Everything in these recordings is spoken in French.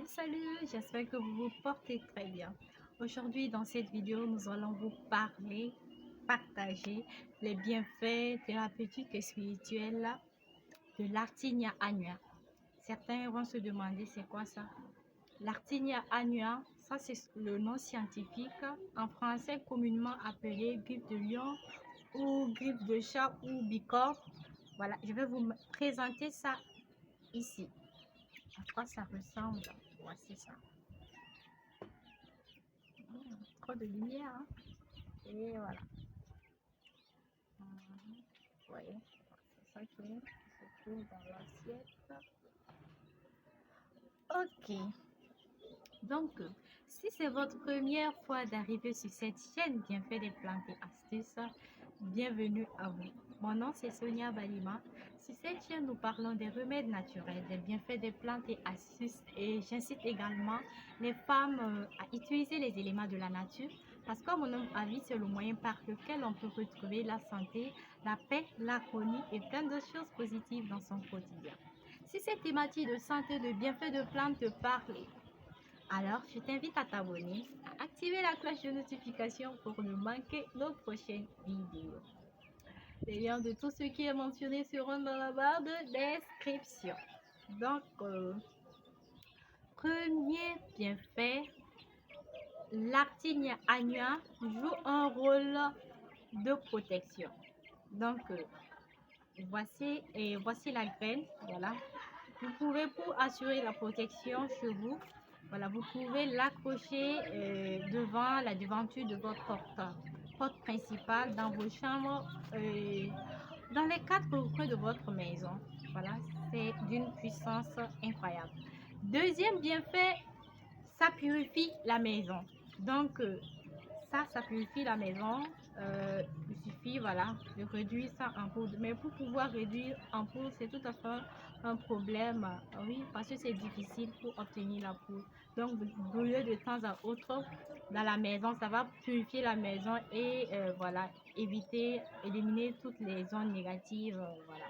Salut, j'espère que vous vous portez très bien. Aujourd'hui, dans cette vidéo, nous allons vous partager les bienfaits thérapeutiques et spirituels de l'Artinia annua. Certains vont se demander c'est quoi ça? L'Artinia annua, ça c'est le nom scientifique, en français communément appelé grippe de lion ou grippe de chat ou bicorne. Voilà, je vais vous présenter ça ici. À quoi ça ressemble? Voici ça. Trop de lumière, hein? Et voilà. Vous voyez, c'est ça qui se trouve dans l'assiette. Ok. Donc, si c'est votre première fois d'arriver sur cette chaîne Bienfait des plantes et astuces, bienvenue à vous. Mon nom c'est Sonia Balima. Sur cette chaîne, nous parlons des remèdes naturels, des bienfaits des plantes et astuces, et j'incite également les femmes à utiliser les éléments de la nature parce qu'à mon avis, c'est le moyen par lequel on peut retrouver la santé, la paix, l'harmonie et plein de choses positives dans son quotidien. Si cette thématique de santé, de bienfaits de plantes te parle, alors, je t'invite à t'abonner, à activer la cloche de notification pour ne manquer nos prochaines vidéos. Les liens de tout ce qui est mentionné seront dans la barre de description. Donc, premier bienfait, l'Artinia annua joue un rôle de protection. Donc, voici la graine, voilà. Vous pouvez, pour assurer la protection chez vous, voilà, vous pouvez l'accrocher devant la devanture de votre porte principale dans vos chambres, dans les quatre coins de votre maison. Voilà, c'est d'une puissance incroyable. Deuxième bienfait, ça purifie la maison. Donc, ça purifie la maison. Il suffit, voilà, de réduire ça en poudre. Mais pour pouvoir réduire en poudre, c'est tout à fait un problème, oui, parce que c'est difficile pour obtenir la poudre. Donc, brûler de temps à autre dans la maison, ça va purifier la maison et voilà, éliminer toutes les zones négatives. Voilà.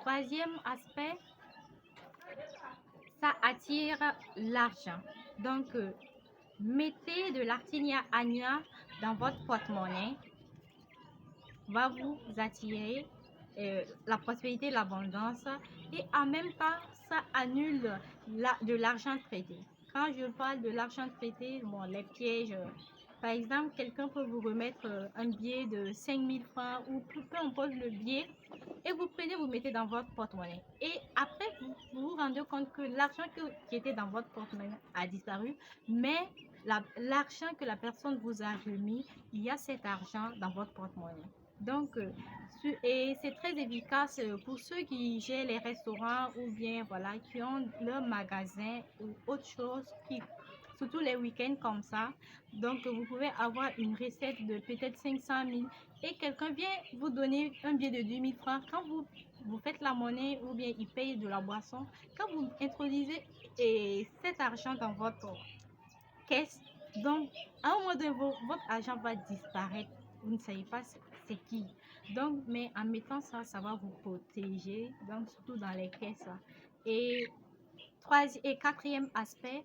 Troisième aspect, ça attire l'argent. Donc, mettez de l'Artinia annua dans votre porte-monnaie, va vous attirer la prospérité, l'abondance, et en même temps, ça annule de l'argent traité. Quand je parle de l'argent traité, bon, les pièges, par exemple, quelqu'un peut vous remettre un billet de 5000 francs ou peu importe le billet, et vous prenez, vous mettez dans votre porte-monnaie. Et après, vous vous rendez compte que l'argent qui était dans votre porte-monnaie a disparu, mais l'argent que la personne vous a remis, il y a cet argent dans votre porte-monnaie. Donc, et c'est très efficace pour ceux qui gèrent les restaurants ou bien voilà, qui ont leur magasin ou autre chose, surtout les week-ends comme ça. Donc, vous pouvez avoir une recette de peut-être 500 000 et quelqu'un vient vous donner un billet de 10 000 francs. Quand vous faites la monnaie ou bien il paye de la boisson, quand vous introduisez cet argent dans votre caisse, donc à un moment donné, votre argent va disparaître. Vous ne savez pas c'est qui. Donc, mais en mettant ça, ça va vous protéger, donc surtout dans les caisses. Et quatrième aspect,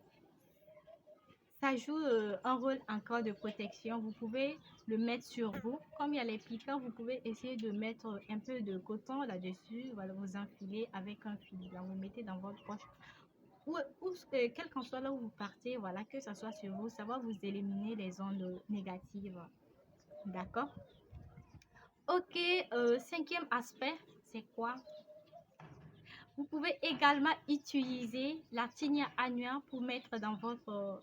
ça joue un rôle encore de protection. Vous pouvez le mettre sur vous. Comme il y a les piquants, vous pouvez essayer de mettre un peu de coton là-dessus. Voilà, vous enfilez avec un fil. Vous mettez dans votre poche. Ou quel qu'en soit là où vous partez, voilà, que ça soit sur vous, ça va vous éliminer les ondes négatives. D'accord? Ok, cinquième aspect, c'est quoi? Vous pouvez également utiliser la Tinia annua pour mettre dans votre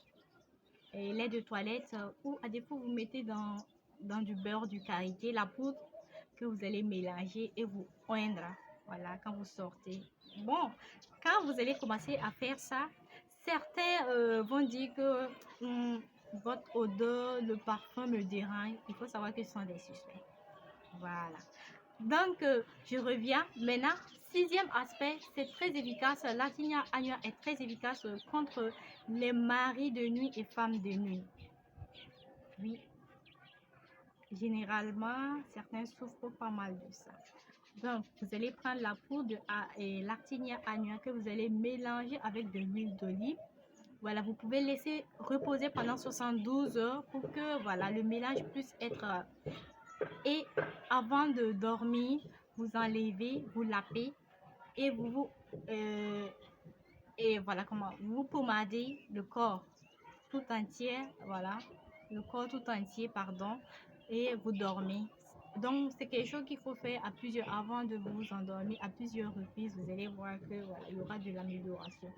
lait de toilette ou à défaut vous mettez dans du beurre du karité, la poudre que vous allez mélanger et vous oindre. Voilà, quand vous sortez. Bon, quand vous allez commencer à faire ça, certains vont dire que votre odeur, le parfum me dérange. Il faut savoir que ce sont des suspects. Voilà. Donc, je reviens maintenant. Sixième aspect, c'est très efficace. L'Artinia annua est très efficace contre les maris de nuit et femmes de nuit. Oui, généralement, certains souffrent pas mal de ça. Donc, vous allez prendre la poudre et l'Artinia annua que vous allez mélanger avec de l'huile d'olive. Voilà, vous pouvez laisser reposer pendant 72 heures pour que voilà, le mélange puisse être... et avant de dormir, vous enlevez, vous lapez et euh, et voilà comment vous pommadez le corps tout entier, voilà, le corps tout entier, pardon, et vous dormez. Donc, c'est quelque chose qu'il faut faire à plusieurs, avant de vous endormir, à plusieurs reprises. Vous allez voir que voilà, il y aura de l'amélioration.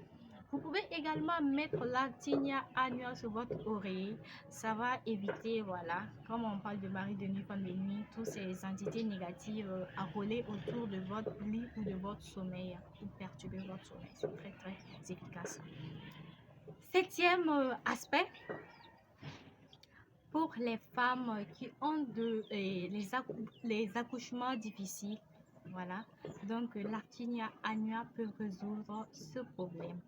Vous pouvez également mettre l'Actinia annua sur votre oreiller. Ça va éviter, voilà, comme on parle de mari de nuit, femme de nuit, toutes ces entités négatives à rouler autour de votre lit ou de votre sommeil pour perturber votre sommeil. C'est très, très efficace. Septième aspect, pour les femmes qui ont les accouchements difficiles, voilà, donc l'Actinia annua peut résoudre ce problème.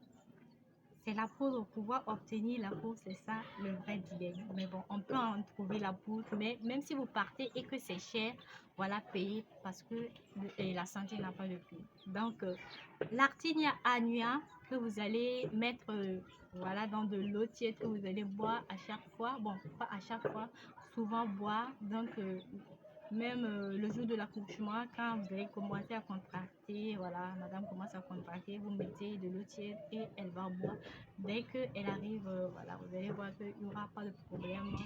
C'est la poudre pour pouvoir obtenir la poudre, c'est ça le vrai dilemme. Mais bon, on peut en trouver la poudre, mais même si vous partez et que c'est cher, voilà, payez parce que la santé n'a pas de prix. Donc, l'Actinia annua que vous allez mettre voilà, dans de l'eau tiède que vous allez boire à chaque fois. Bon, pas à chaque fois, souvent boire. Donc, même le jour de l'accouchement, quand vous allez commencer à contracter, voilà, madame commence à contracter, vous mettez de l'eau tiède et elle va boire. Dès qu'elle arrive, voilà, vous allez voir qu'il n'y aura pas de problème.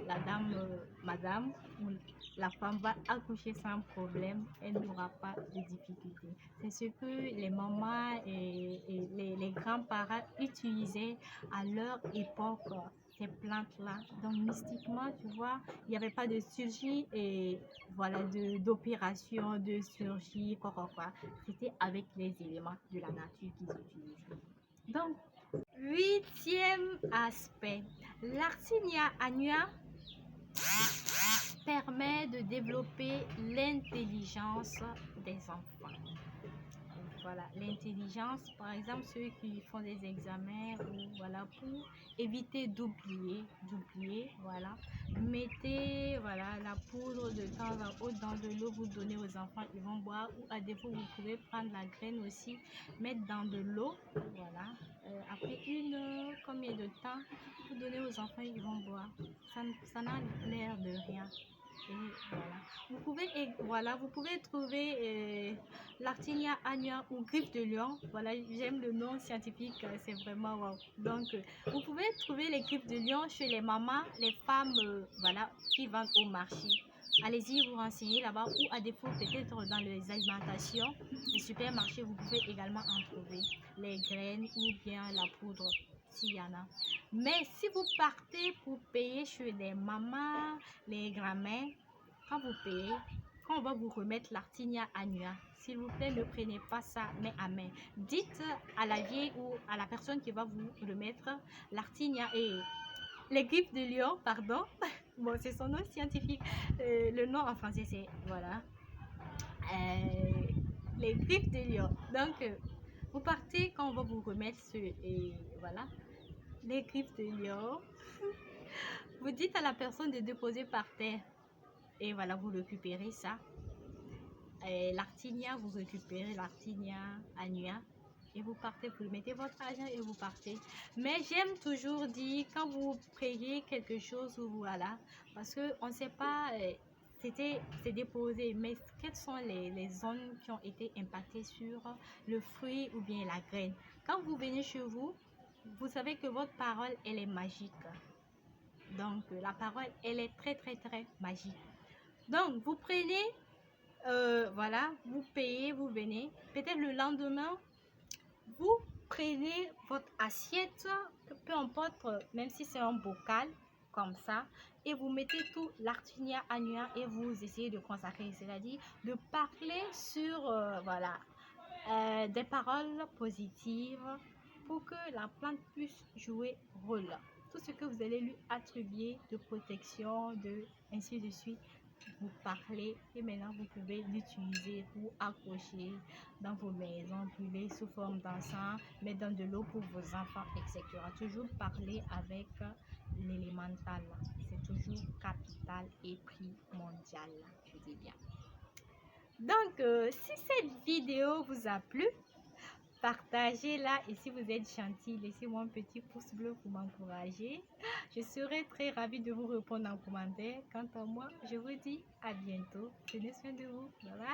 La dame, madame ou la femme va accoucher sans problème, elle n'aura pas de difficulté. C'est ce que les mamans et les grands-parents utilisaient à leur époque, ces plantes-là. Donc mystiquement, tu vois, il n'y avait pas de chirurgie et voilà, d'opération, de chirurgie, quoi. C'était avec les éléments de la nature qu'ils utilisaient. Donc, huitième aspect, l'Artinia annua permet de développer l'intelligence des enfants. Voilà, l'intelligence, par exemple, ceux qui font des examens ou voilà, pour éviter d'oublier, voilà, mettez voilà, la poudre de temps en temps dans de l'eau, vous donnez aux enfants, ils vont boire, ou à défaut, vous pouvez prendre la graine aussi, mettre dans de l'eau, voilà, après combien de temps, vous donnez aux enfants, ils vont boire, ça n'a l'air de rien. Et voilà. Vous pouvez trouver l'Artinia annua ou griffe de lion. Voilà, j'aime le nom scientifique, c'est vraiment wow. Donc, vous pouvez trouver les griffes de lion chez les mamans, les femmes, voilà, qui vendent au marché. Allez-y vous renseigner là-bas ou à défaut peut-être dans les alimentations, les supermarchés, vous pouvez également en trouver les graines ou bien la poudre s'il y en a. Mais si vous partez pour payer chez les mamans, les grands-mères, quand vous payez, quand on va vous remettre l'Artinia annua, s'il vous plaît, ne prenez pas ça main à main. Dites à la vieille ou à la personne qui va vous remettre l'Artinia et les griffes de lion, pardon. Bon, c'est son nom scientifique. Le nom en français, c'est, voilà, les griffes de lion. Donc, vous partez quand on va vous remettre et voilà, les griffes de lion. Vous dites à la personne de déposer par terre. Et voilà, vous récupérez ça. L'Artinia, vous récupérez l'Artinia annua. Et vous partez, vous mettez votre argent et vous partez. Mais j'aime toujours dire, quand vous payez quelque chose, ou voilà, parce qu'on ne sait pas, c'est déposé, mais quelles sont les zones qui ont été impactées sur le fruit ou bien la graine. Quand vous venez chez vous, vous savez que votre parole, elle est magique. Donc, la parole, elle est très, très, très magique. Donc, vous prenez, voilà, vous payez, vous venez. Peut-être le lendemain, vous prenez votre assiette, peu importe, même si c'est un bocal, comme ça, et vous mettez tout l'Artinia annua et vous essayez de consacrer, c'est-à-dire de parler sur, voilà, des paroles positives pour que la plante puisse jouer rôle. Tout ce que vous allez lui attribuer de protection, de ainsi de suite, vous parlez et maintenant vous pouvez l'utiliser pour accrocher dans vos maisons, brûler sous forme d'encens, mettre dans de l'eau pour vos enfants, etc. Toujours parler avec l'élémental, c'est toujours capital et primordial, je dis bien. Donc, si cette vidéo vous a plu, partagez-la et si vous êtes gentil, laissez-moi un petit pouce bleu pour m'encourager. Je serai très ravie de vous répondre en commentaire. Quant à moi, je vous dis à bientôt. Prenez soin de vous. Bye bye.